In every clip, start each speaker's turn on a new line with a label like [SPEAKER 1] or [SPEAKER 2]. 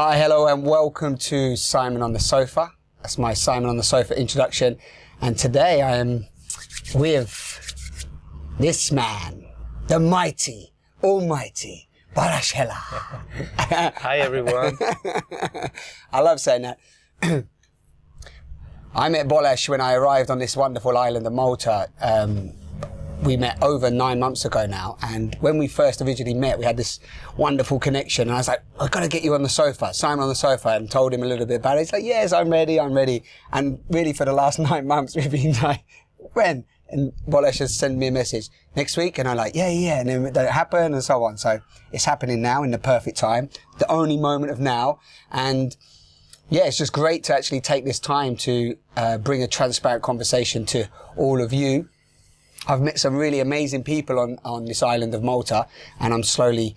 [SPEAKER 1] Hi, hello, and welcome to Simon on the Sofa. That's my Simon on the Sofa introduction. And today I am with this man, the mighty, almighty Balazs Heller.
[SPEAKER 2] Hi, everyone.
[SPEAKER 1] I love saying that. I met Balazs when I arrived on this wonderful island of Malta. We met over 9 months ago now, and when we first originally met, we had this wonderful connection, and I was like, I've got to get you on the sofa, Simon on the sofa, and told him a little bit about it. He's like, yes, I'm ready. And really for the last 9 months, we've been like, when? And Balazs just sent me a message, next week, and I'm like, yeah, and then it happened, and so on. So it's happening now in the perfect time, the only moment of now, and yeah, it's just great to actually take this time to bring a transparent conversation to all of you. I've met some really amazing people on this island of Malta, and I'm slowly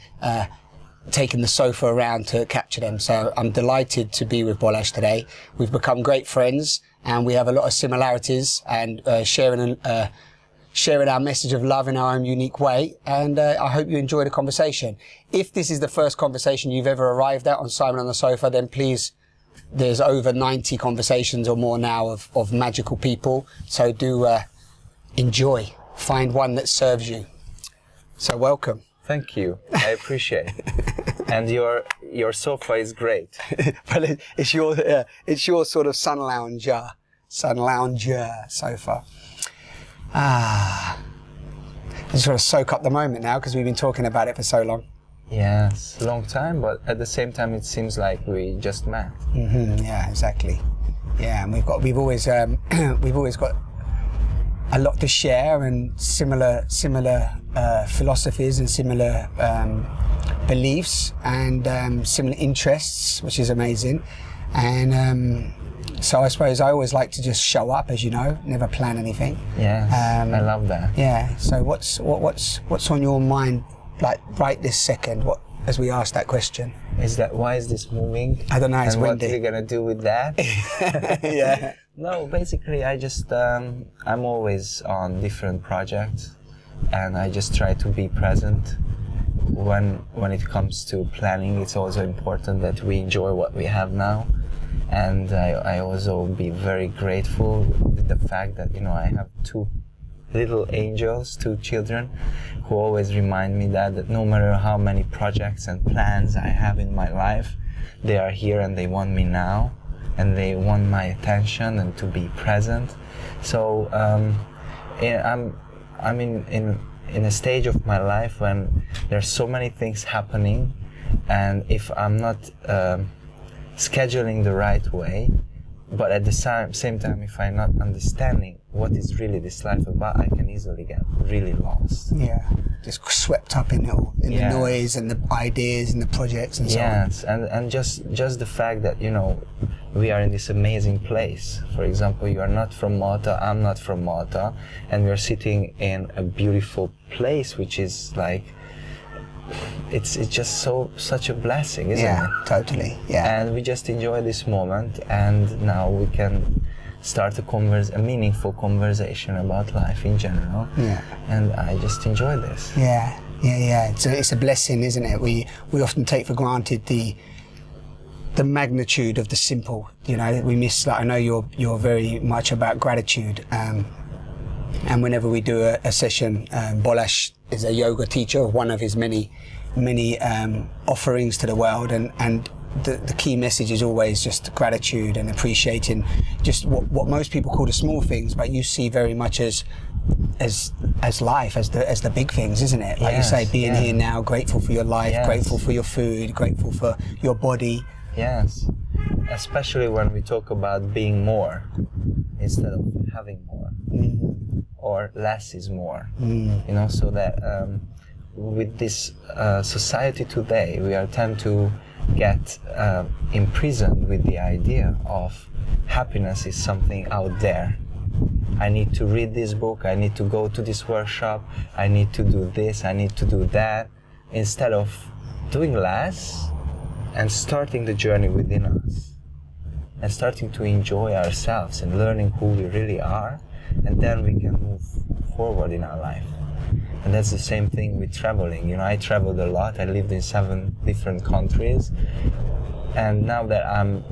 [SPEAKER 1] taking the sofa around to capture them. So I'm delighted to be with Balazs today. We've become great friends, and we have a lot of similarities, and sharing our message of love in our own unique way. And I hope you enjoy the conversation. If this is the first conversation you've ever arrived at on Simon on the Sofa, then please, there's over 90 conversations or more now of magical people. So do enjoy. Find one that serves you. So welcome.
[SPEAKER 2] Thank you. I appreciate it. And your sofa is great.
[SPEAKER 1] But it's your sort of sun lounger sofa. I just want to soak up the moment now because we've been talking about it for so long.
[SPEAKER 2] Yes, a long time, but at the same time it seems like we just met.
[SPEAKER 1] Yeah, exactly. Yeah, and we've always got a lot to share, and similar philosophies and similar beliefs and similar interests, which is amazing. And so I suppose I always like to just show up, as you know, never plan anything.
[SPEAKER 2] Yes, I love that.
[SPEAKER 1] Yeah. So what's on your mind, like right this second? As we ask that question?
[SPEAKER 2] Why is this moving?
[SPEAKER 1] I don't know. It's windy.
[SPEAKER 2] What are you gonna do with that?
[SPEAKER 1] Yeah.
[SPEAKER 2] No, basically I just I'm always on different projects, and I just try to be present. When it comes to planning, it's also important that we enjoy what we have now, and I also be very grateful with the fact that I have two little angels, 2 children, who always remind me that no matter how many projects and plans I have in my life, they are here and they want me now, and they want my attention and to be present. So I'm in a stage of my life when there's so many things happening, and if I'm not scheduling the right way, but at the same time, if I'm not understanding what is really this life about, I can easily get really lost.
[SPEAKER 1] Yeah, just swept up in it all, in the noise and the ideas and the projects and so on.
[SPEAKER 2] Yes, and just the fact that we are in this amazing place. For example, you are not from Malta, I'm not from Malta, and we are sitting in a beautiful place, which is like, it's just such a blessing, isn't it?
[SPEAKER 1] Yeah, totally. Yeah.
[SPEAKER 2] And we just enjoy this moment, and now we can start a meaningful conversation about life in general. Yeah. And I just enjoy this.
[SPEAKER 1] Yeah. It's a blessing, isn't it? We often take for granted the magnitude of the simple. We miss that. I know you're very much about gratitude. And whenever we do a session, Balazs is a yoga teacher, one of his many offerings to the world, and the key message is always just gratitude and appreciating just what most people call the small things, but you see very much as life, as the big things, isn't it? Like you say, being here now, grateful for your life, grateful for your food, grateful for your body.
[SPEAKER 2] Yes, especially when we talk about being more instead of having more. Or less is more, so that with this society today, we tend to get imprisoned with the idea of happiness is something out there. I need to read this book, I need to go to this workshop, I need to do this, I need to do that, instead of doing less and starting the journey within us and starting to enjoy ourselves and learning who we really are, and then we can move forward in our life. And that's the same thing with traveling. I traveled a lot. I lived in 7 different countries. And now that I'm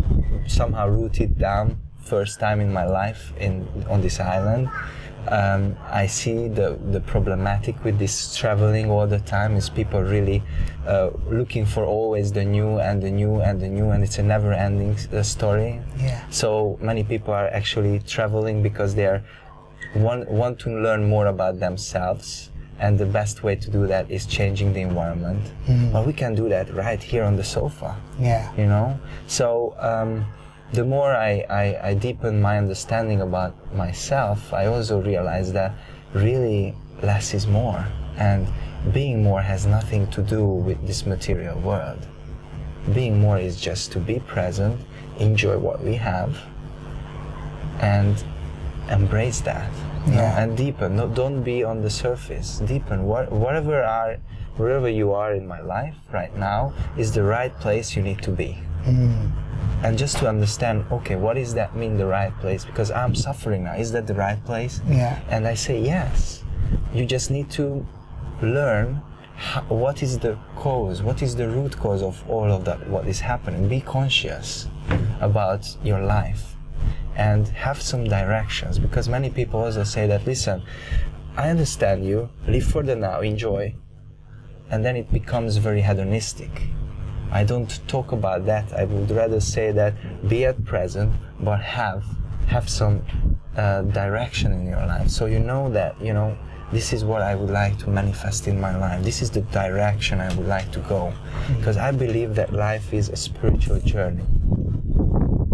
[SPEAKER 2] somehow rooted down, first time in my life on this island, I see the problematic with this traveling all the time is people really looking for always the new and the new and the new, and it's a never-ending story.
[SPEAKER 1] Yeah.
[SPEAKER 2] So many people are actually traveling because they are want to learn more about themselves, and the best way to do that is changing the environment. But we can do that right here on the sofa.
[SPEAKER 1] Yeah.
[SPEAKER 2] You know. So. The more I deepen my understanding about myself, I also realize that really less is more, and being more has nothing to do with this material world. Being more is just to be present, enjoy what we have, and embrace that. You know, and deepen. No, don't be on the surface. Deepen. Wherever you are in my life right now is the right place you need to be. And just to understand, okay, what does that mean, the right place? Because I'm suffering now. Is that the right place?
[SPEAKER 1] Yeah.
[SPEAKER 2] And I say yes. You just need to learn what is the cause, what is the root cause of all of that, what is happening. Be conscious about your life and have some directions. Because many people also say that, listen, I understand you, live for the now, enjoy. And then it becomes very hedonistic. I don't talk about that. I would rather say that be at present, but have some direction in your life. So you know that, you know, this is what I would like to manifest in my life. This is the direction I would like to go. Because I believe that life is a spiritual journey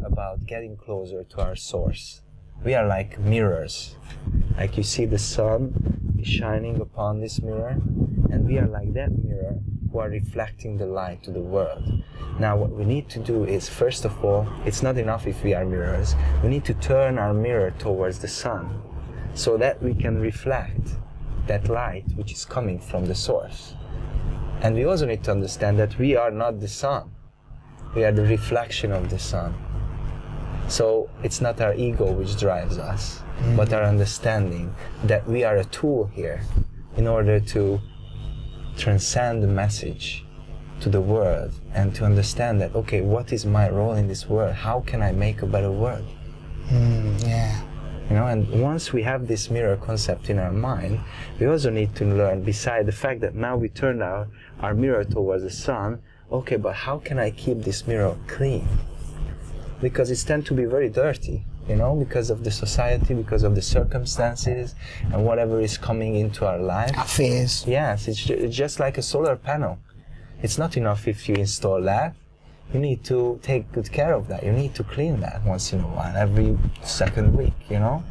[SPEAKER 2] about getting closer to our source. We are like mirrors. Like you see the sun is shining upon this mirror, and we are like that mirror who are reflecting the light to the world. Now what we need to do is, first of all, it's not enough if we are mirrors. We need to turn our mirror towards the sun so that we can reflect that light which is coming from the source. And we also need to understand that we are not the sun. We are the reflection of the sun. So it's not our ego which drives us, but our understanding that we are a tool here in order to transcend the message to the world and to understand that, okay, what is my role in this world? How can I make a better world?
[SPEAKER 1] Yeah.
[SPEAKER 2] You know, and once we have this mirror concept in our mind, we also need to learn, beside the fact that now we turn our mirror towards the sun, okay, but how can I keep this mirror clean? Because it tends to be very dirty, you know, because of the society, because of the circumstances and whatever is coming into our life.
[SPEAKER 1] Our fears.
[SPEAKER 2] Yes, it's just like a solar panel. It's not enough if you install that. You need to take good care of that. You need to clean that once in a while, every second week, you know?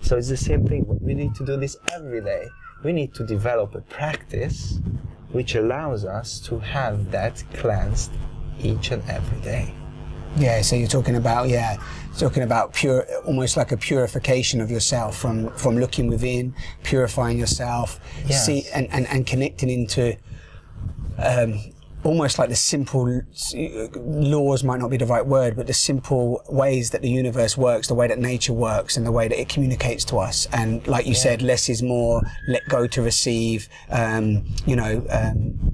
[SPEAKER 2] So it's the same thing. We need to do this every day. We need to develop a practice which allows us to have that cleansed each and every day.
[SPEAKER 1] Yeah, so you're talking about pure, almost like a purification of yourself from looking within, purifying yourself,
[SPEAKER 2] Yes.
[SPEAKER 1] and connecting into almost like the simple laws might not be the right word, but the simple ways that the universe works, the way that nature works, and the way that it communicates to us. And like you said, less is more. Let go to receive.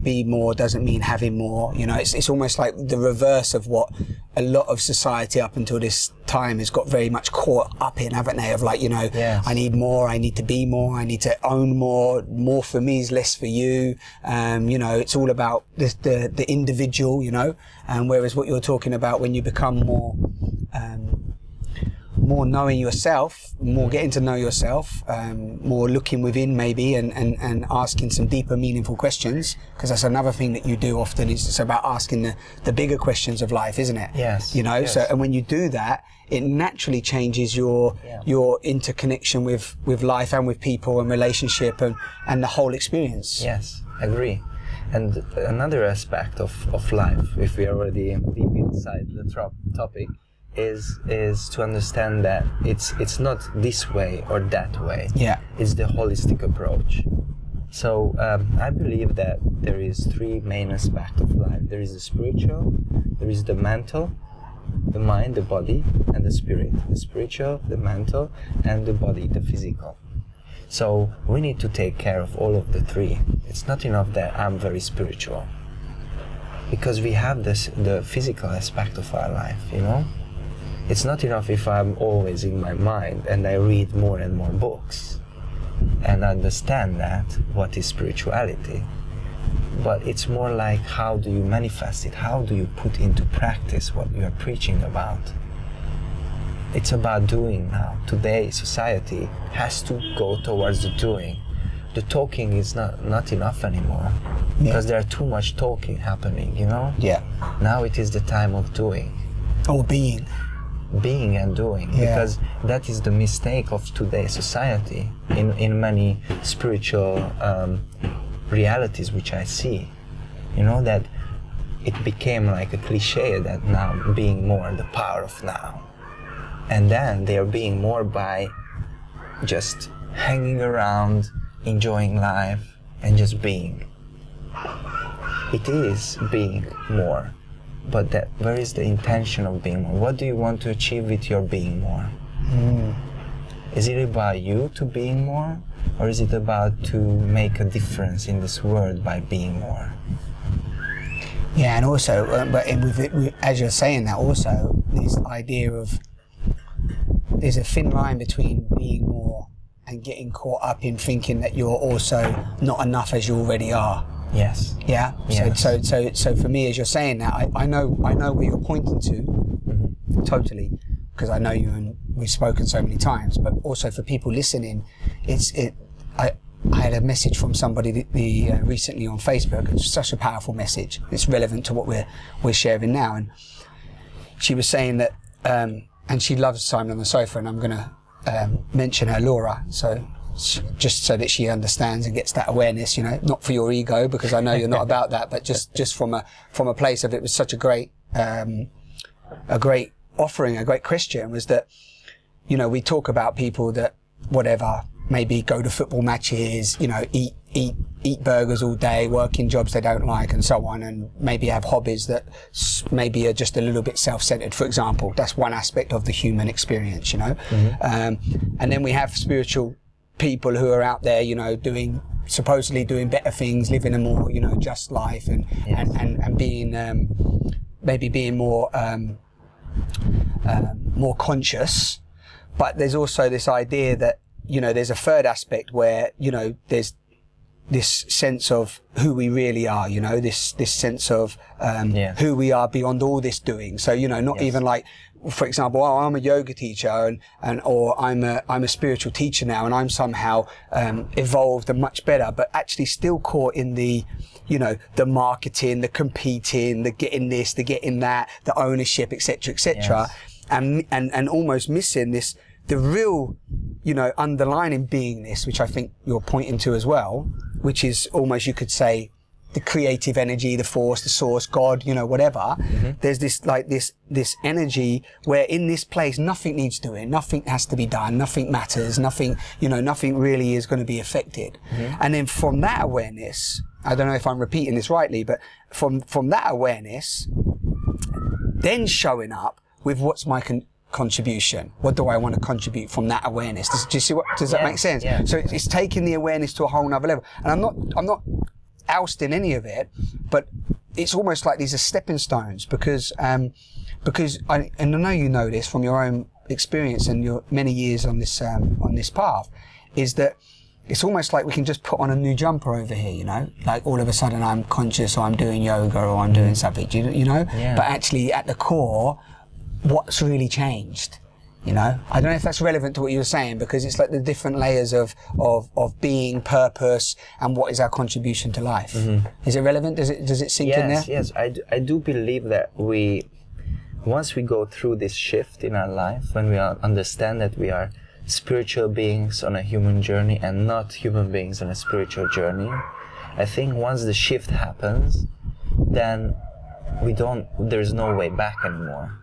[SPEAKER 1] Be more doesn't mean having more. You know, it's almost like the reverse of what a lot of society up until this time has got very much caught up in, haven't they? Of like, you know, I need more, I need to be more, I need to own more. More for me is less for you. You know, it's all about the individual, you know, whereas what you're talking about when you become more knowing yourself, more getting to know yourself, more looking within maybe and asking some deeper meaningful questions, because that's another thing that you do often, is it's about asking the bigger questions of life, isn't it?
[SPEAKER 2] Yes.
[SPEAKER 1] You know,
[SPEAKER 2] yes.
[SPEAKER 1] so, and when you do that, it naturally changes your interconnection with life and with people and relationship and the whole experience.
[SPEAKER 2] Yes, agree. And another aspect of life, if we are already deep inside the topic, is to understand that it's not this way or that way.
[SPEAKER 1] Yeah.
[SPEAKER 2] It's the holistic approach. So I believe that there is three main aspects of life. There is the spiritual, there is the mental, the mind, the body, and the spirit. The spiritual, the mental, and the body, the physical. So we need to take care of all of the three. It's not enough that I'm very spiritual. because we have the physical aspect of our life, you know. It's not enough if I'm always in my mind and I read more and more books and understand that what is spirituality. But it's more like, how do you manifest it? How do you put into practice what you are preaching about? It's about doing now. Today, society has to go towards the doing. The talking is not enough anymore, because there's too much talking happening, you know?
[SPEAKER 1] Yeah.
[SPEAKER 2] Now it is the time of doing.
[SPEAKER 1] Or being.
[SPEAKER 2] Being and doing, because that is the mistake of today's society in many spiritual realities which I see, you know, that it became like a cliche that now being more, the power of now, and then they are being more by just hanging around, enjoying life and just being. It is being more, but where is the intention of being more? What do you want to achieve with your being more? Is it about you to being more, or is it about to make a difference in this world by being more?
[SPEAKER 1] Yeah, and also, as you're saying that, also this idea of there's a thin line between being more and getting caught up in thinking that you're also not enough as you already are.
[SPEAKER 2] Yes.
[SPEAKER 1] Yeah.
[SPEAKER 2] Yes.
[SPEAKER 1] So for me, as you're saying that, I know what you're pointing to, totally, because I know you and we've spoken so many times. But also for people listening, I had a message from somebody recently on Facebook. It's such a powerful message. It's relevant to what we're sharing now. And she was saying that, and she loves Simon on the Sofa, and I'm going to mention her, Laura. So just so that she understands and gets that awareness, you know, not for your ego, because I know you're not about that, but just from a place of, it was such a great offering, a great Christian, was that, you know, we talk about people that whatever, maybe go to football matches, you know, eat burgers all day, work in jobs they don't like, and so on, and maybe have hobbies that maybe are just a little bit self-centered, for example. That's one aspect of the human experience, you know. And then we have spiritual people who are out there, you know, supposedly doing better things, living a more, you know, just life, and being maybe being more conscious. But there's also this idea that, you know, there's a third aspect where, you know, there's this sense of who we really are, you know, this sense of who we are beyond all this doing. So, you know, not even like, for example, oh, I'm a yoga teacher or I'm a spiritual teacher now, and I'm somehow evolved and much better, but actually still caught in the, you know, the marketing, the competing, the getting this, the getting that, the ownership, etc., and almost missing this, the real, you know, underlining beingness, which I think you're pointing to as well, which is almost, you could say, the creative energy, the force, the source, God, you know, whatever. There's this, like this energy where in this place, nothing needs doing, nothing has to be done, nothing matters, nothing, you know, nothing really is going to be affected. And then from that awareness, I don't know if I'm repeating this rightly, but from that awareness, then showing up with what's my contribution. What do I want to contribute from that awareness? Do you see what, does that make sense?
[SPEAKER 2] Yeah.
[SPEAKER 1] So it's taking the awareness to a whole nother level. And I'm not ousting any of it, but it's almost like these are stepping stones, because I know you know this from your own experience and your many years on this path, is that it's almost like we can just put on a new jumper over here, you know, like all of a sudden I'm conscious, or I'm doing yoga, or I'm doing something, you know, but actually at the core, what's really changed, you know? I don't know if that's relevant to what you were saying, because it's like the different layers of being, purpose, and what is our contribution to life. Is it relevant? Does it sink in there?
[SPEAKER 2] Yes, I do believe that once we go through this shift in our life, when we understand that we are spiritual beings on a human journey and not human beings on a spiritual journey, I think once the shift happens, then there's no way back anymore.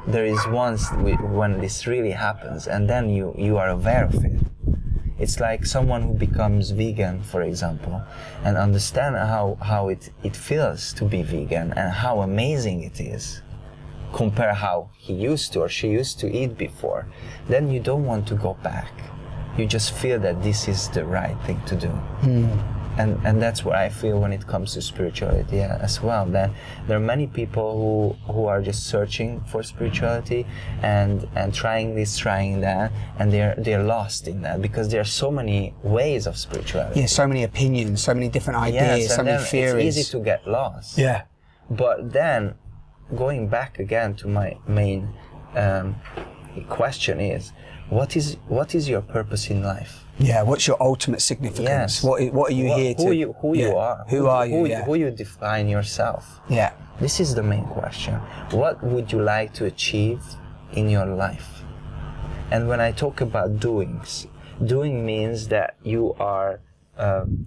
[SPEAKER 2] There is when this really happens, and then you are aware of it. It's like someone who becomes vegan, for example, and understand how it feels to be vegan and how amazing it is. Compare how he used to or she used to eat before. Then you don't want to go back. You just feel that this is the right thing to do. and that's what I feel when it comes to spirituality as well. That there are many people who are just searching for spirituality and trying this, trying that, and they're lost in that because there are so many ways of spirituality.
[SPEAKER 1] Yeah, so many opinions, so many different ideas,
[SPEAKER 2] yes,
[SPEAKER 1] so many theories.
[SPEAKER 2] It's easy to get lost.
[SPEAKER 1] Yeah.
[SPEAKER 2] But then, going back again to my main question is, what is your purpose in life?
[SPEAKER 1] Yeah, what's your ultimate significance?
[SPEAKER 2] Yes.
[SPEAKER 1] What are you here to?
[SPEAKER 2] Who you are?
[SPEAKER 1] Who are you?
[SPEAKER 2] Who you define yourself?
[SPEAKER 1] Yeah.
[SPEAKER 2] This is the main question. What would you like to achieve in your life? And when I talk about doings, doing means that you are,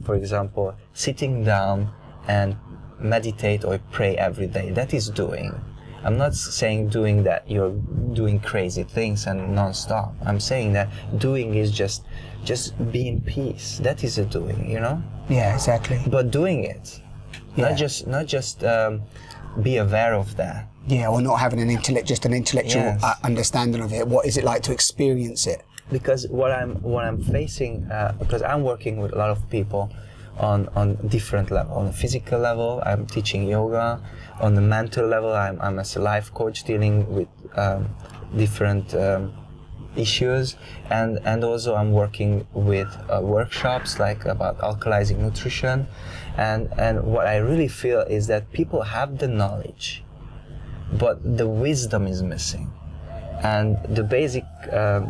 [SPEAKER 2] for example, sitting down and meditate or pray every day. That is doing. I'm not saying doing that you're doing crazy things and non-stop. I'm saying that doing is just be in peace. That is a doing, you know?
[SPEAKER 1] Yeah, exactly.
[SPEAKER 2] But doing it, not just be aware of that.
[SPEAKER 1] Yeah, or not having an intellectual understanding of it. What is it like to experience it?
[SPEAKER 2] Because what I'm facing, because I'm working with a lot of people on different level. On the physical level, I'm teaching yoga. On the mental level, I'm as a life coach dealing with different issues, and also I'm working with workshops like about alkalizing nutrition, and what I really feel is that people have the knowledge, but the wisdom is missing. And the basic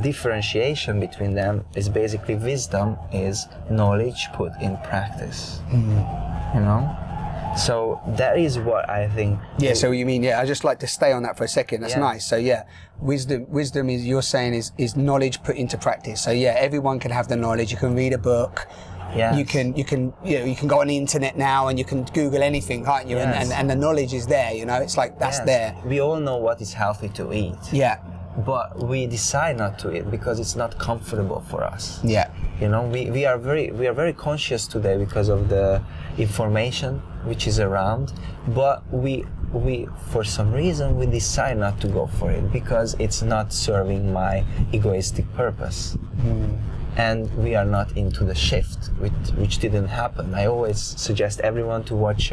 [SPEAKER 2] differentiation between them is basically wisdom is knowledge put in practice. You know? So that is what I think.
[SPEAKER 1] Yeah, so you mean, I just like to stay on that for a second. That's nice. So yeah, wisdom is, you're saying is knowledge put into practice. So yeah, everyone can have the knowledge. You can read a book.
[SPEAKER 2] Yes.
[SPEAKER 1] You can go on the internet now and you can Google anything, can't you?
[SPEAKER 2] Yes.
[SPEAKER 1] And the knowledge is there, you know, it's like that's there.
[SPEAKER 2] We all know what is healthy to eat.
[SPEAKER 1] Yeah.
[SPEAKER 2] But we decide not to eat because it's not comfortable for us.
[SPEAKER 1] Yeah.
[SPEAKER 2] You know, we are very conscious today because of the information which is around, but we for some reason we decide not to go for it because it's not serving my egoistic purpose. And we are not into the shift, which didn't happen. I always suggest everyone to watch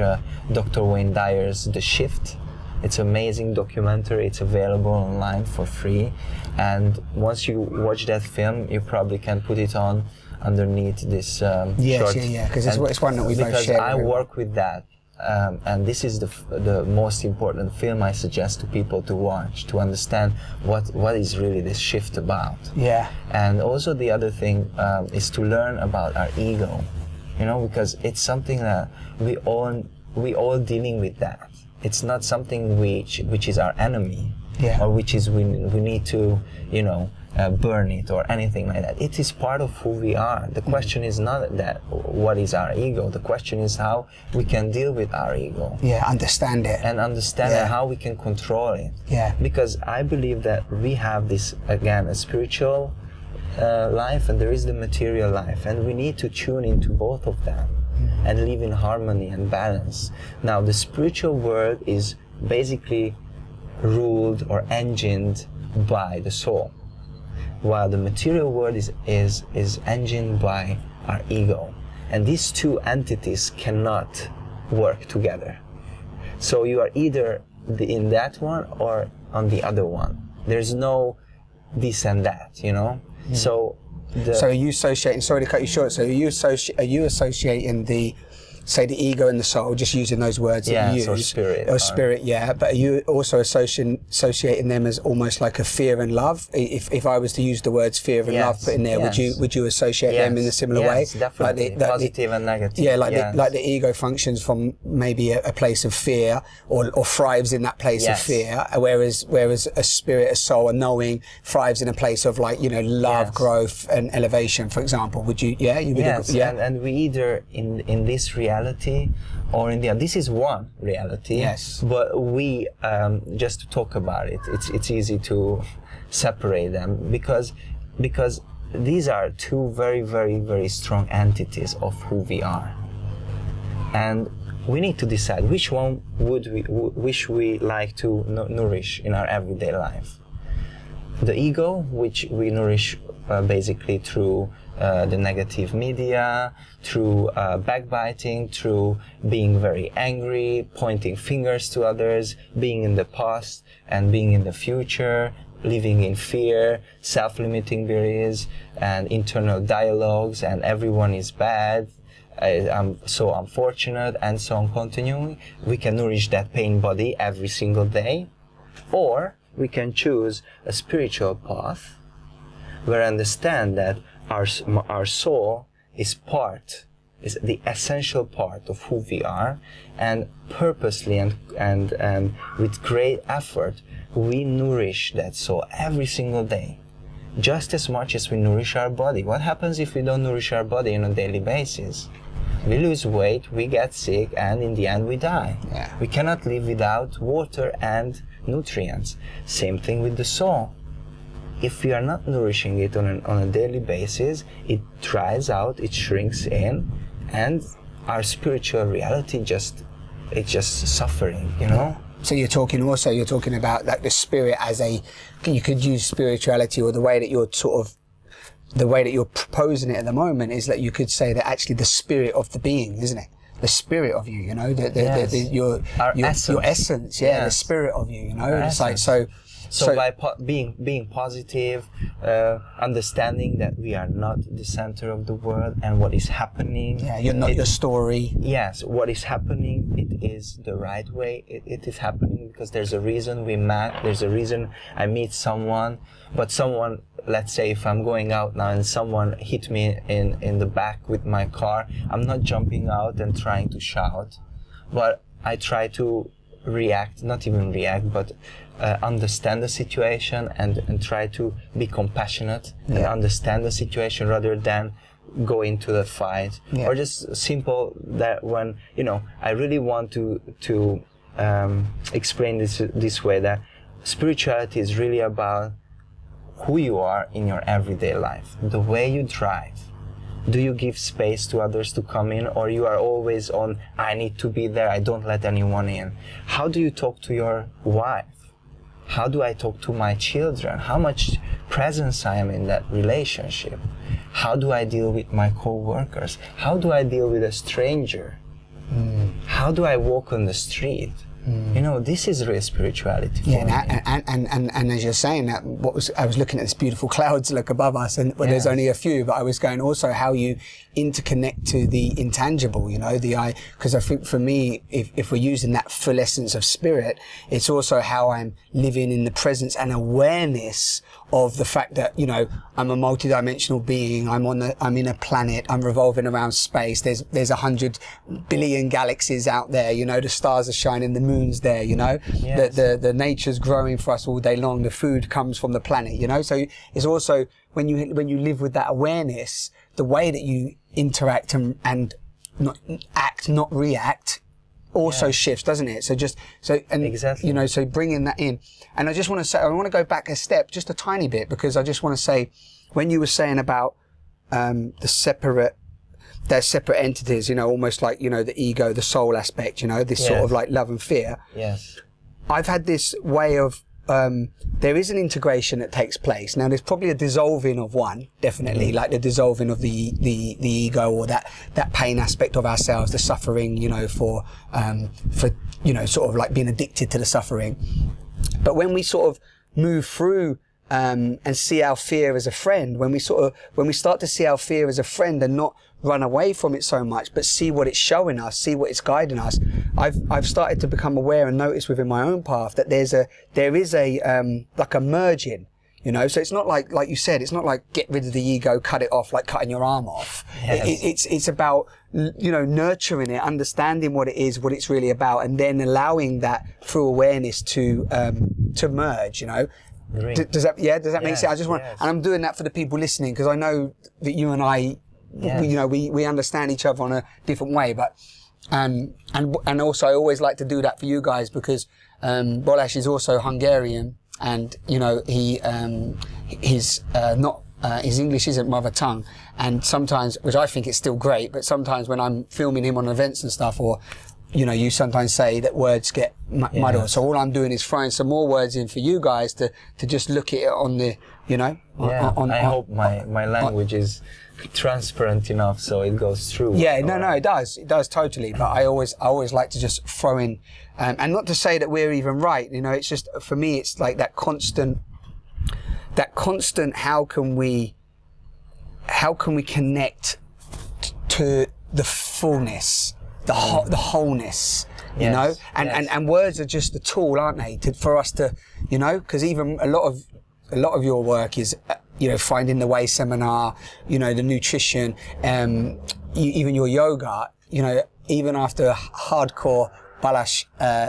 [SPEAKER 2] Dr. Wayne Dyer's The Shift. It's an amazing documentary. It's available online for free. And once you watch that film, you probably can put it on underneath this short.
[SPEAKER 1] Because it's one that we both share.
[SPEAKER 2] Because I work with that. And this is the most important film I suggest to people to watch, to understand what is really this shift about.
[SPEAKER 1] Yeah. And
[SPEAKER 2] also the other thing is to learn about our ego, you know, because it's something that we all dealing with that. It's not something which is our enemy, or which is we need to, you know, burn it or anything like that. It is part of who we are. The question is not that what is our ego. The question is how we can deal with our ego.
[SPEAKER 1] Yeah, understand it.
[SPEAKER 2] And understand how we can control it.
[SPEAKER 1] Yeah.
[SPEAKER 2] Because I believe that we have this, again, a spiritual life, and there is the material life, and we need to tune into both of them and live in harmony and balance. Now, the spiritual world is basically ruled or engined by the soul, while the material world is engined by our ego. And these two entities cannot work together. So you are either in that one or on the other one. There's no this and that, you know? So are you associating, sorry to cut you short, so are you associating the ego and the soul, just using those words that you use, or spirit,
[SPEAKER 1] but are you also associating them as almost like a fear and love? If I was to use the words fear and love put in there, would you associate them in a similar way?
[SPEAKER 2] Yes, definitely. Like positive and negative.
[SPEAKER 1] Yeah, like the ego functions from maybe a place of fear or thrives in that place of fear, whereas a spirit, a soul, a knowing thrives in a place of, like, you know, love, growth and elevation, for example. Would you? Yeah, you would.
[SPEAKER 2] Yes, and we either in this reality or in the other. This is one reality.
[SPEAKER 1] Yes.
[SPEAKER 2] But we just to talk about it, it's easy to separate them because these are two very, very, very strong entities of who we are, and we need to decide which one we like to nourish in our everyday life. The ego, which we nourish basically through the negative media, through backbiting, through being very angry, pointing fingers to others, being in the past and being in the future, living in fear, self-limiting beliefs and internal dialogues, and everyone is bad, I'm so unfortunate, and so on, continuing. We can nourish that pain body every single day, or we can choose a spiritual path where I understand that our soul is the essential part of who we are, and purposely and with great effort we nourish that soul every single day, just as much as we nourish our body. What happens if we don't nourish our body on a daily basis? We lose weight, we get sick, and in the end we die.
[SPEAKER 1] Yeah.
[SPEAKER 2] We cannot live without water and nutrients. Same thing with the soul. If we are not nourishing it on a daily basis, it dries out, it shrinks in, and our spiritual reality it's just suffering, you know?
[SPEAKER 1] So you're talking about like the spirit as you could use spirituality, or the way that you're proposing it at the moment is that you could say that actually the spirit of the being, isn't it? The spirit of you, you know, your essence, yeah, the spirit of you, you know. It's like
[SPEAKER 2] So by being positive, understanding that we are not the center of the world and what is happening.
[SPEAKER 1] Yeah, you're not your story.
[SPEAKER 2] Yes, what is happening, it is the right way. It is happening because there's a reason we met. There's a reason I meet someone. But someone, let's say if I'm going out now and someone hit me in the back with my car, I'm not jumping out and trying to shout, but I try to react, not even react, but understand the situation and try to be compassionate and understand the situation rather than go into the fight. Or just simple that when, you know, I really want to explain this way, that spirituality is really about who you are in your everyday life, the way you drive. Do you give space to others to come in, or you are always on, I need to be there, I don't let anyone in? How do you talk to your wife? How do I talk to my children? How much presence I am in that relationship? How do I deal with my co-workers? How do I deal with a stranger? How do I walk on the street? You know, this is real spirituality for me.
[SPEAKER 1] And as you're saying that, I was looking at this beautiful clouds look above us, and there's only a few, but I was going also how you interconnect to the intangible, you know, because I think for me, if we're using that full essence of spirit, it's also how I'm living in the presence and awareness of the fact that, you know, I'm a multidimensional being, I'm in a planet, I'm revolving around space, there's 100 billion galaxies out there, you know, the stars are shining, the moon's there, you know, the nature's growing for us all day long, the food comes from the planet, you know. So it's also when you live with that awareness, the way that you interact and not act, not react, also shifts, doesn't it? Exactly. You know, so bringing that in. And I just want to say, I want to go back a step, just a tiny bit, because I just want to say, when you were saying about they're separate entities, you know, almost like, you know, the ego, the soul aspect, you know, this sort of like love and fear.
[SPEAKER 2] Yes.
[SPEAKER 1] I've had this way of, there is an integration that takes place. Now, there's probably a dissolving of one, definitely, like the dissolving of the ego, or that pain aspect of ourselves, the suffering, you know, for, you know, sort of like being addicted to the suffering. But when we sort of move through, and see our fear as a friend, when we start to see our fear as a friend and not run away from it so much, but see what it's showing us, see what it's guiding us, I've started to become aware and notice within my own path that there is a like a merging, you know. So it's not like you said, it's not like get rid of the ego, cut it off, like cutting your arm off. Yes. It's about, you know, nurturing it, understanding what it is, what it's really about, and then allowing that through awareness to merge, you know. Does that make sense? I just want, and I'm doing that for the people listening, because I know that you and I, you know, we understand each other on a different way, but and also I always like to do that for you guys, because Balazs is also Hungarian, and you know his English isn't mother tongue, and sometimes, which I think is still great, but sometimes when I'm filming him on events and stuff, or you know, you sometimes say that words get muddled. So all I'm doing is throwing some more words in for you guys to just look at it on the, you know.
[SPEAKER 2] I hope my language is transparent enough so it goes through.
[SPEAKER 1] Yeah, no, it does totally. But I always like to just throw in, and not to say that we're even right. You know, it's just, for me, it's like that constant. How can we connect to the fullness, the wholeness, you know? And words are just a tool, aren't they, for us to, you know, because even a lot of your work is, you know, Finding the Way seminar, you know, the nutrition, even your yoga, you know, even after a hardcore Balazs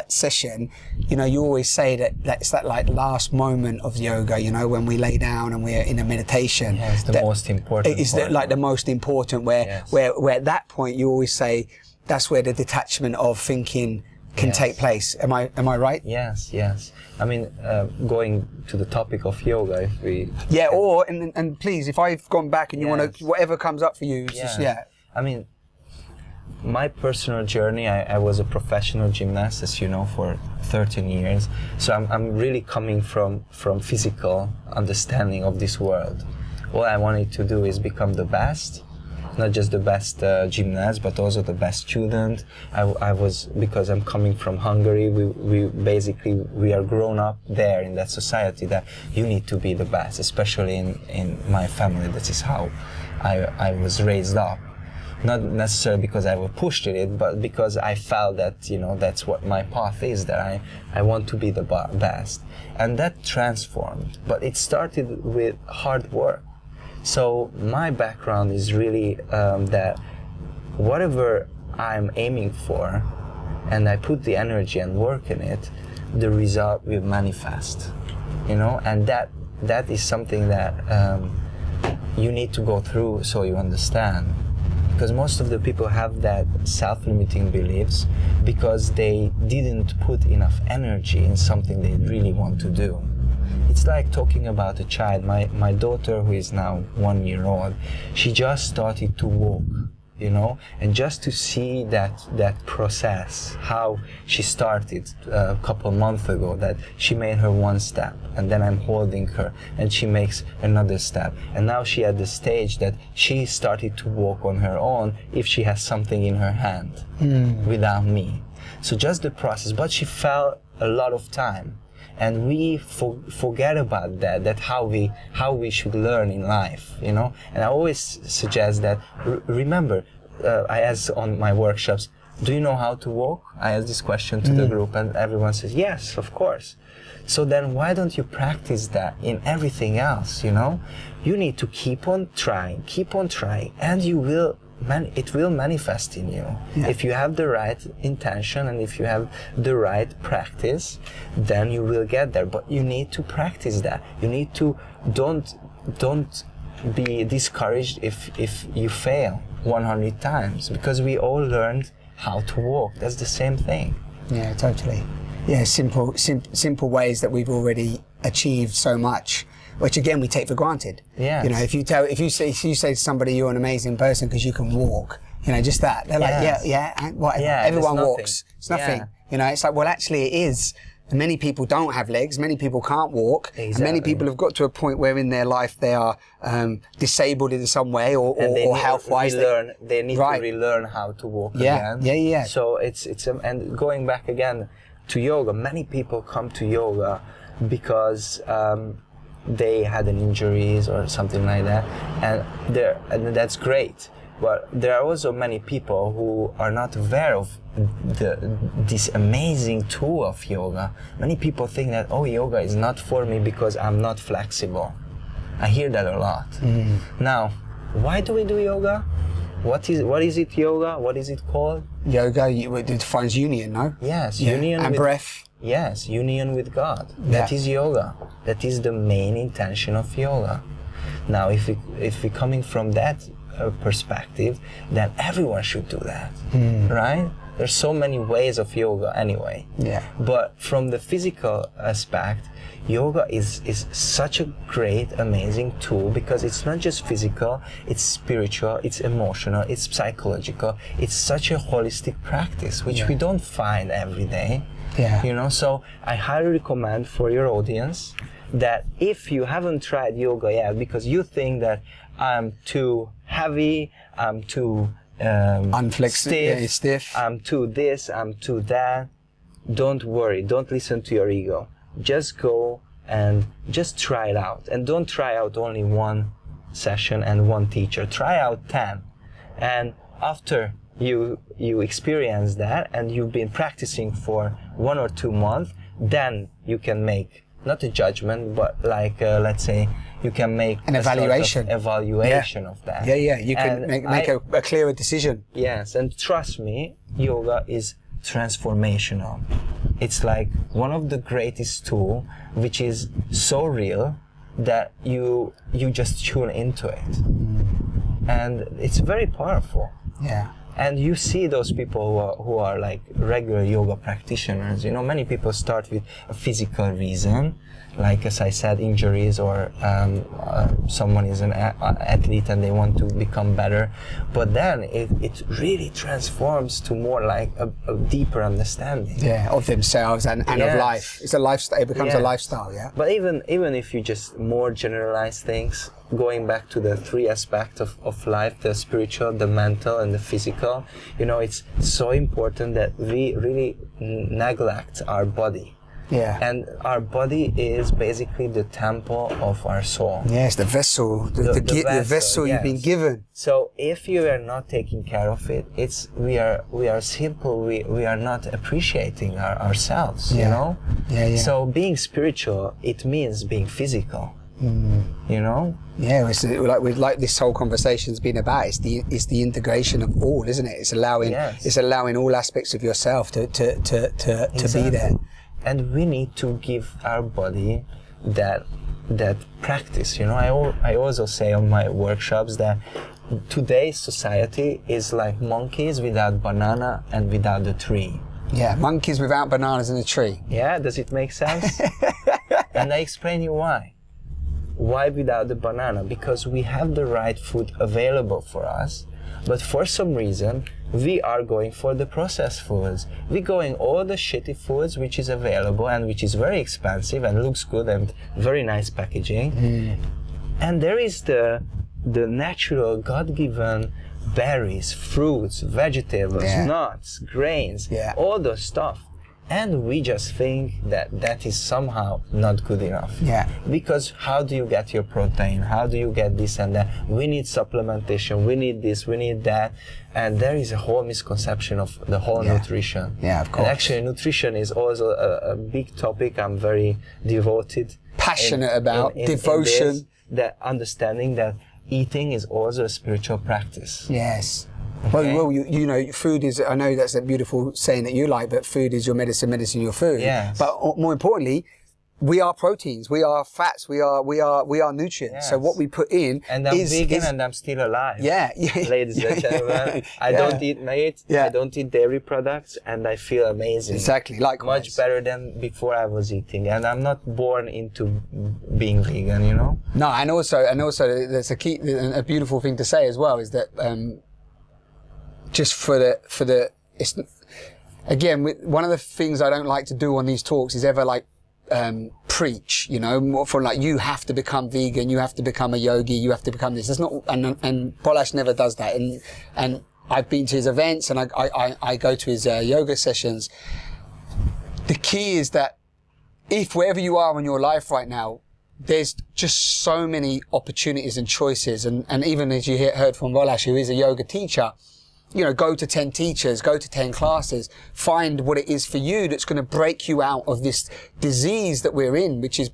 [SPEAKER 1] session, you know, you always say that it's that like last moment of yoga, you know, when we lay down and we're in a meditation.
[SPEAKER 2] Yeah, it's the most important.
[SPEAKER 1] It's like the most important, where at that point you always say that's where the detachment of thinking can take place. Am I right?
[SPEAKER 2] Yes. I mean, going to the topic of yoga, if we...
[SPEAKER 1] Yeah, or, and please, if I've gone back and you want to, whatever comes up for you, just,
[SPEAKER 2] I mean, my personal journey, I was a professional gymnast, as you know, for 13 years. So I'm really coming from physical understanding of this world. All I wanted to do is become the best, not just the best gymnast, but also the best student. I was, because I'm coming from Hungary, we are grown up there in that society that you need to be the best, especially in my family. That is how I was raised up. Not necessarily because I was pushed in it, but because I felt that, you know, that's what my path is, that I want to be the best. And that transformed, but it started with hard work. So my background is really that whatever I'm aiming for, and I put the energy and work in it, the result will manifest, you know, and that is something that you need to go through so you understand. Because most of the people have that self-limiting beliefs because they didn't put enough energy in something they really want to do. It's like talking about a child. My daughter, who is now 1 year old, she just started to walk, you know, and just to see that process, how she started a couple months ago, that she made her one step, and then I'm holding her, and she makes another step, and now she at the stage that she started to walk on her own if she has something in her hand without me. So just the process, but she fell a lot of time. And we forget about that how we should learn in life, you know. And I always suggest that, remember, I ask on my workshops, do you know how to walk? I ask this question to the group, and everyone says, yes, of course. So then why don't you practice that in everything else, you know? You need to keep on trying, and you will it will manifest in you. If you have the right intention and if you have the right practice, then you will get there. But you need to practice that. You need to don't be discouraged if you fail 100 times, because we all learned how to walk. That's the same thing.
[SPEAKER 1] Yeah, totally. Yeah, simple ways that we've already achieved so much, which again we take for granted.
[SPEAKER 2] Yeah.
[SPEAKER 1] You know, if you say to somebody you're an amazing person because you can walk, you know, just that, they're like, whatever. Everyone walks. It's nothing.
[SPEAKER 2] Yeah.
[SPEAKER 1] You know, it's like, well, actually it is. And many people don't have legs. Many people can't walk.
[SPEAKER 2] Exactly.
[SPEAKER 1] And many people have got to a point where in their life they are disabled in some way or health-wise.
[SPEAKER 2] They need to relearn how to walk again.
[SPEAKER 1] Yeah.
[SPEAKER 2] So it's and going back again to yoga, many people come to yoga because they had an injuries or something like that, and that's great. But there are also many people who are not aware of this amazing tool of yoga. Many people think that, oh, yoga is not for me because I'm not flexible. I hear that a lot. Now, why do we do yoga? What is it yoga? What is it called?
[SPEAKER 1] Yoga, it defines union, no?
[SPEAKER 2] Yes, union
[SPEAKER 1] and
[SPEAKER 2] with
[SPEAKER 1] breath.
[SPEAKER 2] Yes, union with God. That is yoga. That is the main intention of yoga. Now, if we coming from that perspective, then everyone should do that, right? There's so many ways of yoga anyway.
[SPEAKER 1] Yeah.
[SPEAKER 2] But from the physical aspect, yoga is such a great, amazing tool, because it's not just physical, it's spiritual, it's emotional, it's psychological. It's such a holistic practice, which we don't find every day.
[SPEAKER 1] Yeah.
[SPEAKER 2] You know, so I highly recommend for your audience that if you haven't tried yoga yet, because you think that I'm too heavy, I'm too
[SPEAKER 1] unflexible, stiff,
[SPEAKER 2] I'm too this, I'm too that, don't worry, don't listen to your ego. Just go and just try it out. And don't try out only one session and one teacher. Try out 10. And after you experience that and you've been practicing for 1 or 2 months, then you can make not a judgment, but like let's say you can make
[SPEAKER 1] an evaluation
[SPEAKER 2] of that.
[SPEAKER 1] Yeah, you can make a clearer decision.
[SPEAKER 2] Yes, and trust me, yoga is transformational. It's like one of the greatest tools, which is so real that you just tune into it. And it's very powerful.
[SPEAKER 1] Yeah.
[SPEAKER 2] And you see those people who are like regular yoga practitioners. You know, many people start with a physical reason, like as I said, injuries, or someone is an athlete and they want to become better. But then it really transforms to more like a deeper understanding.
[SPEAKER 1] Yeah, of themselves and of life. It's a lifestyle. It becomes a lifestyle. Yeah.
[SPEAKER 2] But even if you just more generalize things, going back to the 3 aspects of life, the spiritual, the mental, and the physical, you know, it's so important that we really neglect our body.
[SPEAKER 1] Yeah.
[SPEAKER 2] And our body is basically the temple of our soul.
[SPEAKER 1] Yes, the vessel, the vessel you've been given.
[SPEAKER 2] So if you are not taking care of it, we are not appreciating ourselves, you know?
[SPEAKER 1] Yeah.
[SPEAKER 2] So being spiritual, it means being physical. You know?
[SPEAKER 1] Yeah, it's like this whole conversation's been about. It's the integration of all, isn't it? It's allowing all aspects of yourself to be there.
[SPEAKER 2] And we need to give our body that practice. You know, I also say on my workshops that today's society is like monkeys without banana and without the tree.
[SPEAKER 1] Yeah, monkeys without bananas in a tree.
[SPEAKER 2] Yeah, does it make sense? And I explain you why. Why without the banana? Because we have the right food available for us, but for some reason we are going for the processed foods. We're going all the shitty foods which is available and which is very expensive and looks good and very nice packaging. And there is the natural God-given berries, fruits, vegetables, nuts, grains, all those stuff. And we just think that is somehow not good enough. Yeah. Because how do you get your protein? How do you get this and that? We need supplementation. We need this. We need that. And there is a whole misconception of the whole nutrition. Yeah, of course. And actually, nutrition is also a big topic. I'm very devoted,
[SPEAKER 1] passionate about devotion.
[SPEAKER 2] In this, that understanding that eating is also a spiritual practice.
[SPEAKER 1] Yes. Okay. Well, you know, food is, I know that's a beautiful saying that you like, but food is your medicine, medicine your food.
[SPEAKER 2] Yes.
[SPEAKER 1] But more importantly, we are proteins, we are fats, we are nutrients. Yes. So what we put in
[SPEAKER 2] and I'm vegan and I'm still alive.
[SPEAKER 1] Yeah.
[SPEAKER 2] Ladies and gentlemen, I don't eat meat, I don't eat dairy products, and I feel amazing.
[SPEAKER 1] Exactly, likewise.
[SPEAKER 2] Much better than before I was eating, and I'm not born into being vegan, you know?
[SPEAKER 1] No, and also there's a beautiful thing to say as well, is that, just for the it's again, one of the things I don't like to do on these talks is ever like preach, you know, more from like, you have to become vegan, you have to become a yogi, you have to become this. It's not, and Balazs never does that. And I've been to his events and I go to his yoga sessions. The key is that if wherever you are in your life right now, there's just so many opportunities and choices, and even as you heard from Balazs, who is a yoga teacher, you know, go to 10 teachers, go to 10 classes, find what it is for you that's going to break you out of this disease that we're in, which is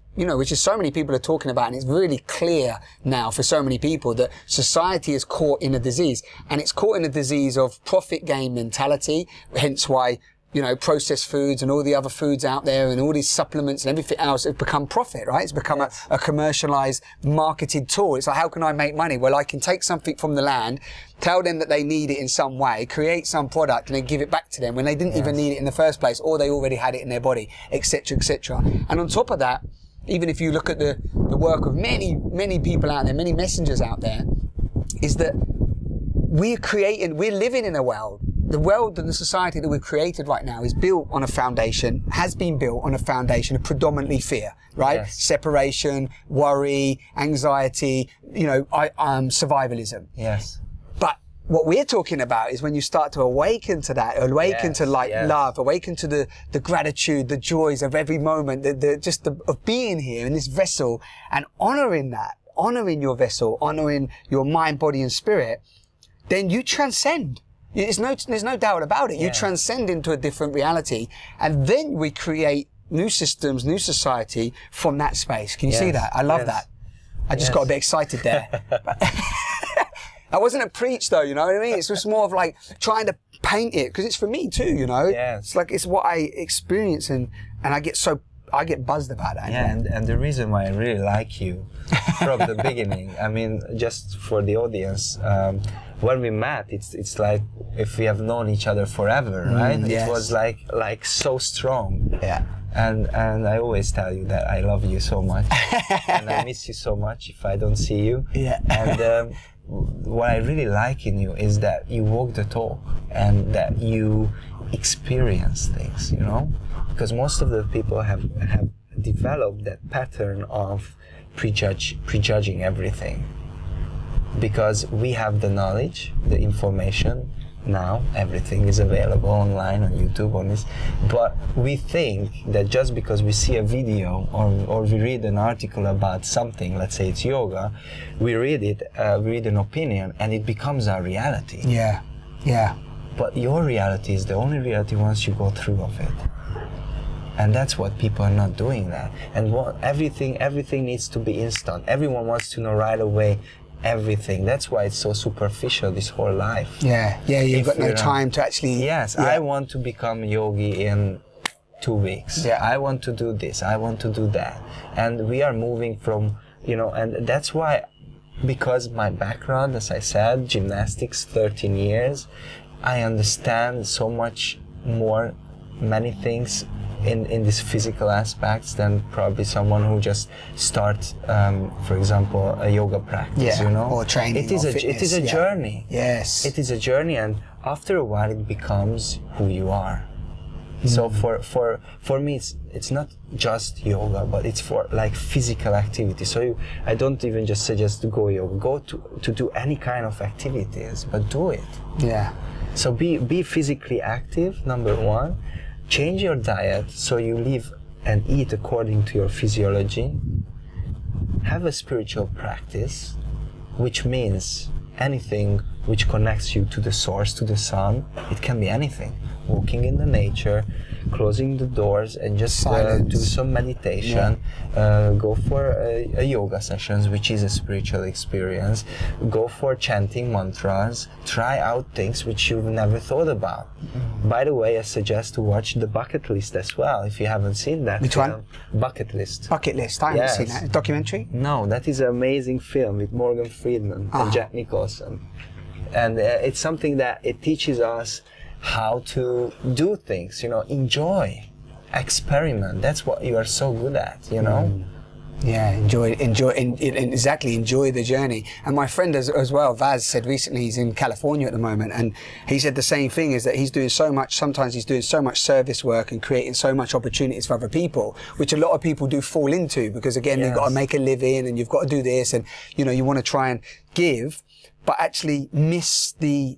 [SPEAKER 1] so many people are talking about. And it's really clear now for so many people that society is caught in a disease, and it's caught in a disease of profit gain mentality. Hence why you know, processed foods and all the other foods out there and all these supplements and everything else have become profit, right? It's become a commercialized, marketed tool. It's like, how can I make money? Well, I can take something from the land, tell them that they need it in some way, create some product and then give it back to them when they didn't even need it in the first place, or they already had it in their body, etc., etc. And on top of that, even if you look at the work of many people out there, many messengers out there, is that we're living in a world. The world and the society that we've created right now is built on a foundation, has been built on a foundation of predominantly fear, right?
[SPEAKER 2] Yes.
[SPEAKER 1] Separation, worry, anxiety, you know, survivalism.
[SPEAKER 2] Yes.
[SPEAKER 1] But what we're talking about is when you start to awaken to that, awaken to love, awaken to the gratitude, the joys of every moment, of being here in this vessel and honoring that, honoring your vessel, honoring your mind, body and spirit, then you transcend. There's no doubt about it. You transcend into a different reality, and then we create new systems, new society from that space. Can you see that? I love that. I just got a bit excited there. I wasn't a preach though, you know what I mean? It's just more of like trying to paint it, because it's for me too, you know? It's like, it's what I experience, and I get buzzed about that.
[SPEAKER 2] Yeah, and the reason why I really like you from the beginning, I mean, just for the audience, when we met, it's like if we have known each other forever, right? It was like so strong.
[SPEAKER 1] Yeah.
[SPEAKER 2] And I always tell you that I love you so much, and I miss you so much if I don't see you.
[SPEAKER 1] Yeah.
[SPEAKER 2] And what I really like in you is that you walk the talk and that you experience things, you know? Because most of the people have developed that pattern of prejudging everything. Because we have the knowledge, the information, now everything is available online, on YouTube, on this, but we think that just because we see a video or we read an article about something, let's say it's yoga, we read it, we read an opinion, and it becomes our reality.
[SPEAKER 1] Yeah, yeah.
[SPEAKER 2] But your reality is the only reality once you go through of it. And that's what people are not doing that. And everything needs to be instant. Everyone wants to know right away everything. That's why it's so superficial, this whole life.
[SPEAKER 1] Yeah, you've got no time to actually...
[SPEAKER 2] Yes, I want to become a yogi in 2 weeks.
[SPEAKER 1] Yeah.
[SPEAKER 2] I want to do this, I want to do that. And we are moving from, you know, and that's why, because my background, as I said, gymnastics, 13 years, I understand so much more, many things in these physical aspects than probably someone who just starts, for example, a yoga practice, you know?
[SPEAKER 1] Or training,
[SPEAKER 2] it is a journey.
[SPEAKER 1] Yes.
[SPEAKER 2] It is a journey, and after a while it becomes who you are. So for me, it's not just yoga, but it's for like physical activity. So I don't even just suggest to go yoga. Go to do any kind of activities, but do it.
[SPEAKER 1] Yeah.
[SPEAKER 2] So be physically active, number one. Change your diet so you live and eat according to your physiology. Have a spiritual practice, which means anything which connects you to the source, to the sun. It can be anything. Walking in the nature, closing the doors and just do some meditation. Go for a yoga sessions, which is a spiritual experience. Go for chanting mantras. Try out things which you've never thought about. By the way, I suggest to watch The Bucket List as well, if you haven't seen that.
[SPEAKER 1] Which one?
[SPEAKER 2] Bucket List.
[SPEAKER 1] Bucket List, I haven't seen that. A documentary?
[SPEAKER 2] No, that is an amazing film with Morgan Freeman and Jack Nicholson. And it's something that it teaches us how to do things, you know, enjoy, experiment. That's what you are so good at, you know?
[SPEAKER 1] Yeah, enjoy the journey. And my friend as well, Vaz, said recently he's in California at the moment, and he said the same thing, is that he's doing so much, sometimes he's doing so much service work and creating so much opportunities for other people, which a lot of people do fall into, because again, you've got to make a living and you've got to do this, and you know, you want to try and give, but actually miss the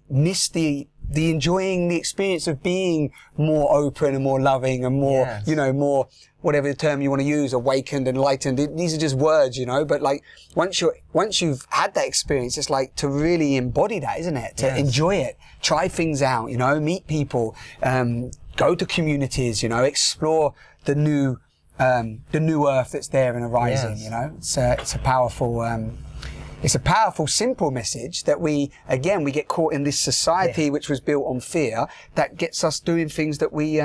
[SPEAKER 1] enjoying the experience of being more open and more loving and more, you know, more, whatever the term you want to use, awakened, enlightened. These are just words, you know, but like once you've had that experience, it's like to really embody that, isn't it? To enjoy it, try things out, you know, meet people, go to communities, you know, explore the new earth that's there and arising, you know. It's a powerful, it's a powerful, simple message that we get caught in this society which was built on fear, that gets us doing things that we,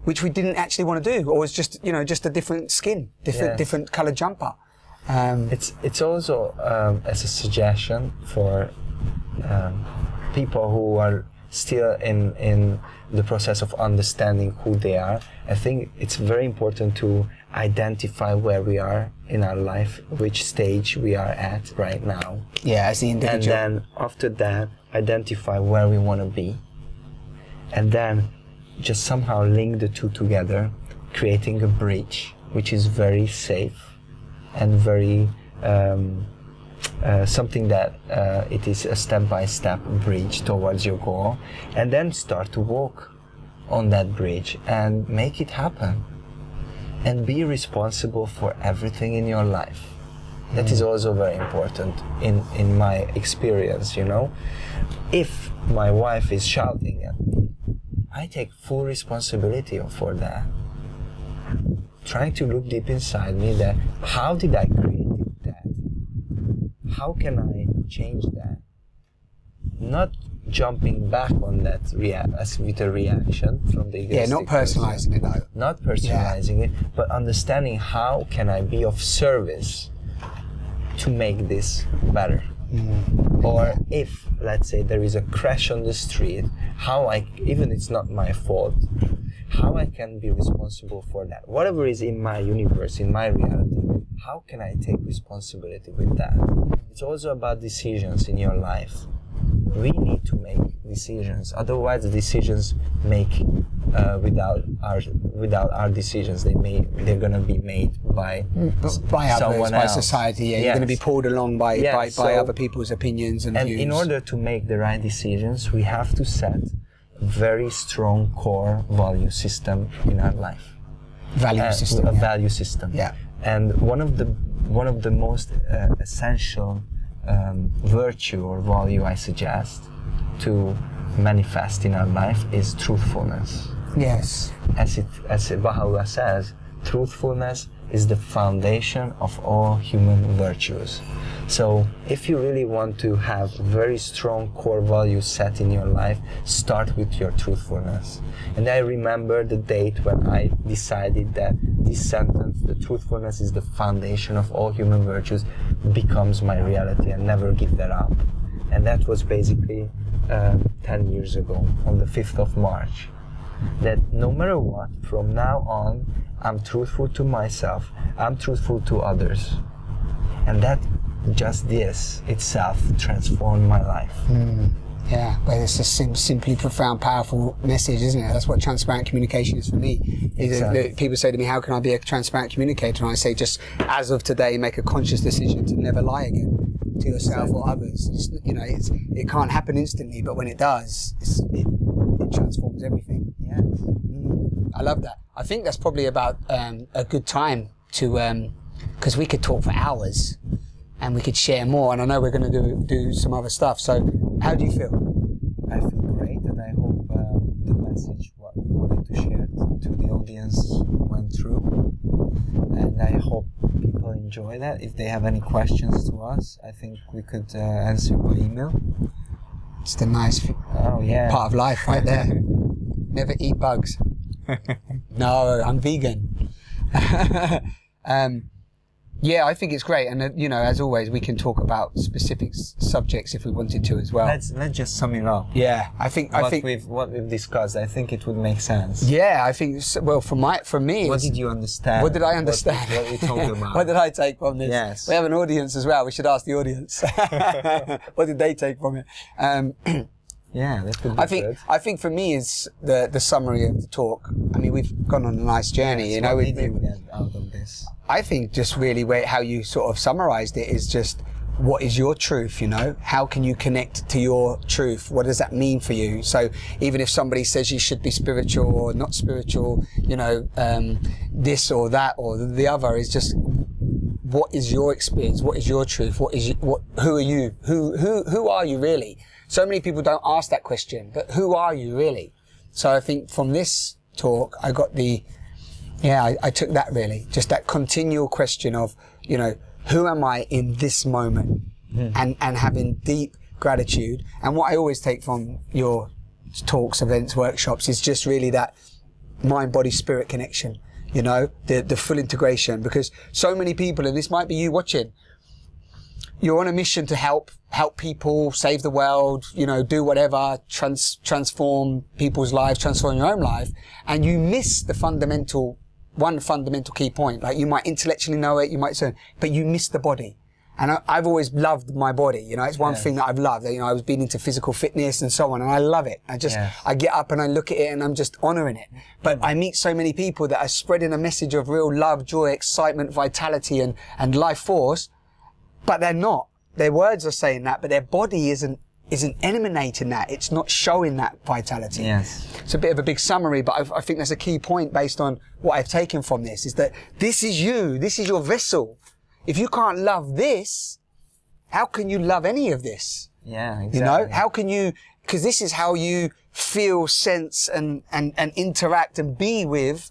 [SPEAKER 1] which we didn't actually want to do, or it's just, you know, just a different skin, different coloured jumper.
[SPEAKER 2] It's also as a suggestion for people who are still in the process of understanding who they are. I think it's very important to identify where we are in our life, which stage we are at right now.
[SPEAKER 1] Yeah, as the individual.
[SPEAKER 2] And then after that, identify where we want to be. And then just somehow link the two together, creating a bridge, which is very safe and very something that it is a step-by-step bridge towards your goal, and then start to walk on that bridge and make it happen and be responsible for everything in your life. That is also very important in my experience, you know. If my wife is shouting at me, I take full responsibility for that. Trying to look deep inside me that how did I create that? How can I change that? Not jumping back on that with a reaction from the egoistic
[SPEAKER 1] not personalizing it though.
[SPEAKER 2] Not personalizing it, but understanding how can I be of service to make this better. Or if, let's say, there is a crash on the street, even it's not my fault, how I can be responsible for that. Whatever is in my universe, in my reality, how can I take responsibility with that? It's also about decisions in your life. We need to make decisions, otherwise the decisions make without our decisions, they're gonna be made by someone else,
[SPEAKER 1] by society. Yeah, you're going to be pulled along by other people's opinions and views.
[SPEAKER 2] In order to make the right decisions, we have to set a very strong core value system in our life.
[SPEAKER 1] Value system.
[SPEAKER 2] Yeah. And one of the most essential virtue or value I suggest to manifest in our life is truthfulness.
[SPEAKER 1] Yes.
[SPEAKER 2] As Baha'u'llah says, truthfulness is the foundation of all human virtues. So if you really want to have very strong core values set in your life, start with your truthfulness. And I remember the date when I decided that this sentence, the truthfulness is the foundation of all human virtues, becomes my reality, and never give that up. And that was basically 10 years ago, on the 5th of March. That no matter what, from now on, I'm truthful to myself, I'm truthful to others. And that, just this itself, transformed my life.
[SPEAKER 1] Yeah, but it's a simply profound, powerful message, isn't it? That's what transparent communication is for me. Exactly. People say to me, how can I be a transparent communicator? And I say, just as of today, make a conscious decision to never lie again to yourself or others. It can't happen instantly, but when it does, it transforms everything.
[SPEAKER 2] Yeah.
[SPEAKER 1] I love that. I think that's probably about a good time to, because we could talk for hours and we could share more, and I know we're going to do some other stuff. So how do you feel?
[SPEAKER 2] I feel great, and I hope the message what we wanted to share to the audience went through, and I hope people enjoy that. If they have any questions to us, I think we could answer by email.
[SPEAKER 1] It's the nice part of life right there. Never eat bugs. No, I'm vegan. Yeah, I think it's great, and as always, we can talk about specific subjects if we wanted to as well.
[SPEAKER 2] Let's just sum it up.
[SPEAKER 1] Yeah, I think
[SPEAKER 2] what we've discussed, I think it would make sense.
[SPEAKER 1] Yeah, I think well for me.
[SPEAKER 2] What did you understand?
[SPEAKER 1] What did I understand?
[SPEAKER 2] What we talked about?
[SPEAKER 1] What did I take from this?
[SPEAKER 2] Yes.
[SPEAKER 1] We have an audience as well. We should ask the audience. What did they take from it?
[SPEAKER 2] Yeah, that could be good.
[SPEAKER 1] I think for me is the summary of the talk. I mean, we've gone on a nice journey.
[SPEAKER 2] Yes, what did you get out of this?
[SPEAKER 1] I think just really how you sort of summarized it is just, what is your truth, How can you connect to your truth? What does that mean for you? So even if somebody says you should be spiritual or not spiritual, this or that or the other, is just, what is your experience? What is your truth? Who are you? Who are you really? So many people don't ask that question, but who are you really? So I think from this talk, I got I took that really, just that continual question of, who am I in this moment? and having deep gratitude. And what I always take from your talks, events, workshops is just really that mind, body, spirit connection, you know, the full integration. Because so many people, and this might be you watching, you're on a mission to help people, save the world, you know, do whatever, transform people's lives, transform your own life, and you miss the one fundamental key point. Like, you might intellectually know it, you might say, but you miss the body. And I've always loved my body, you know, it's one thing that I've loved. You know, I was been into physical fitness and so on, and I love it. I get up and I look at it and I'm just honoring it. But I meet so many people that are spreading a message of real love, joy, excitement, vitality and life force, but they're not. Their words are saying that, but their body isn't emanating that. It's not showing that vitality.
[SPEAKER 2] Yes.
[SPEAKER 1] It's a bit of a big summary, but I think that's a key point based on what I've taken from this, is that this is you, this is your vessel. If you can't love this, how can you love any of this?
[SPEAKER 2] Yeah, exactly.
[SPEAKER 1] You know, how can you, because this is how you feel, sense, and interact and be with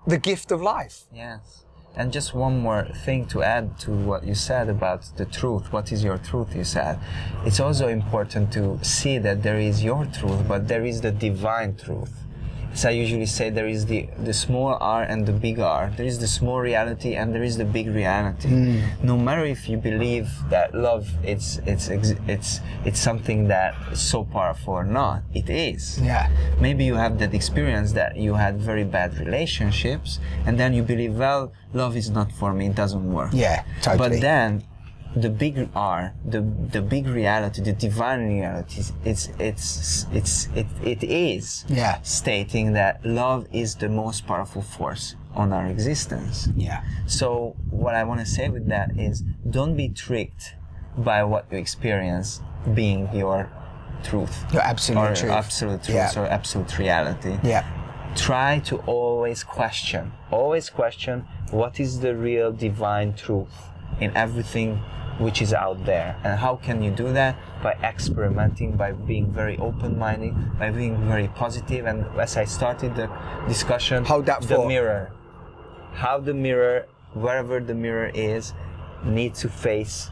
[SPEAKER 1] the gift of life.
[SPEAKER 2] Yes. And just one more thing to add to what you said about the truth. What is your truth, you said. It's also important to see that there is your truth, but there is the divine truth. As I usually say, there is the small r and the big R. There is the small reality and there is the big reality. No matter if you believe that love it's something that is so powerful or not, it is.
[SPEAKER 1] Yeah.
[SPEAKER 2] Maybe you have that experience that you had very bad relationships, and then you believe, well, love is not for me, it doesn't work.
[SPEAKER 1] Yeah, totally.
[SPEAKER 2] But then the big R, the big reality, the divine reality, it is stating that love is the most powerful force on our existence.
[SPEAKER 1] Yeah.
[SPEAKER 2] So what I want to say with that is, don't be tricked by what you experience being your truth.
[SPEAKER 1] Your absolute truth.
[SPEAKER 2] Absolute truth or absolute reality.
[SPEAKER 1] Yeah.
[SPEAKER 2] Try to always question what is the real divine truth in everything which is out there. And how can you do that? By experimenting, by being very open-minded, by being very positive. And as I started the discussion, the mirror. How the mirror, wherever the mirror is, needs to face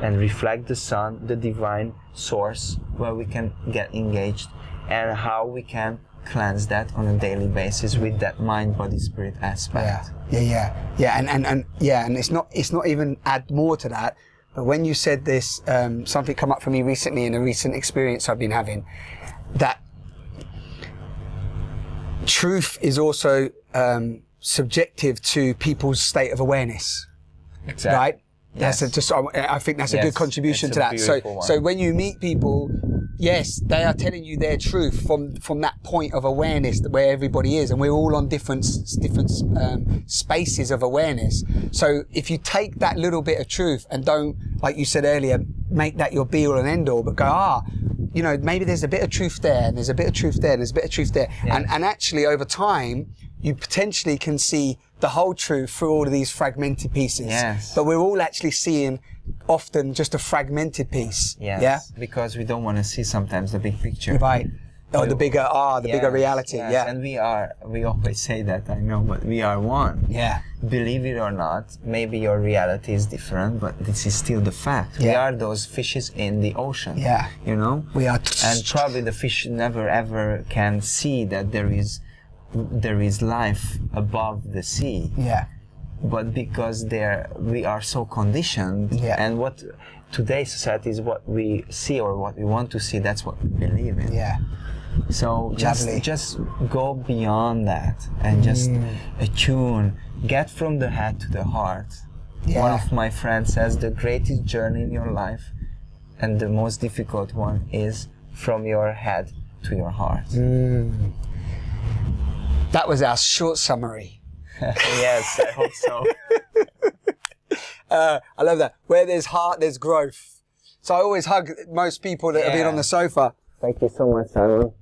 [SPEAKER 2] and reflect the sun, the divine source, where we can get engaged, and how we can cleanse that on a daily basis with that mind, body, spirit aspect.
[SPEAKER 1] And it's not even add more to that. But when you said this, something come up for me recently in a recent experience I've been having, that truth is also subjective to people's state of awareness.
[SPEAKER 2] Exactly.
[SPEAKER 1] Right?
[SPEAKER 2] Yes.
[SPEAKER 1] I think that's a good contribution to that. So when you meet people, yes, they are telling you their truth from that point of awareness where everybody is, and we're all on different spaces of awareness. So if you take that little bit of truth and don't, like you said earlier, make that your be all and end all, but go, you know, maybe there's a bit of truth there, and there's a bit of truth there, and there's a bit of truth there, and actually over time you potentially can see the whole truth through all of these fragmented pieces.
[SPEAKER 2] Yes.
[SPEAKER 1] But we're all actually seeing often just a fragmented piece.
[SPEAKER 2] Yes.
[SPEAKER 1] Yeah.
[SPEAKER 2] Because we don't want to see sometimes the big picture.
[SPEAKER 1] Right. Oh, the bigger bigger reality.
[SPEAKER 2] Yes.
[SPEAKER 1] Yeah.
[SPEAKER 2] And we always say that, I know, but we are one.
[SPEAKER 1] Yeah.
[SPEAKER 2] Believe it or not, maybe your reality is different, but this is still the fact.
[SPEAKER 1] Yeah.
[SPEAKER 2] We are those fishes in the ocean.
[SPEAKER 1] Yeah.
[SPEAKER 2] You know?
[SPEAKER 1] We are.
[SPEAKER 2] And probably the fish never ever can see that there is life above the sea.
[SPEAKER 1] Yeah.
[SPEAKER 2] But because we are so conditioned, and what today's society is what we see or what we want to see, that's what we believe in.
[SPEAKER 1] Yeah.
[SPEAKER 2] So just go beyond that and just attune, get from the head to the heart.
[SPEAKER 1] Yeah.
[SPEAKER 2] One of my friends says the greatest journey in your life and the most difficult one is from your head to your heart.
[SPEAKER 1] That was our short summary.
[SPEAKER 2] Yes, I hope so.
[SPEAKER 1] I love that. Where there's heart, there's growth. So I always hug most people that have been on the sofa.
[SPEAKER 2] Thank you so much, Simon.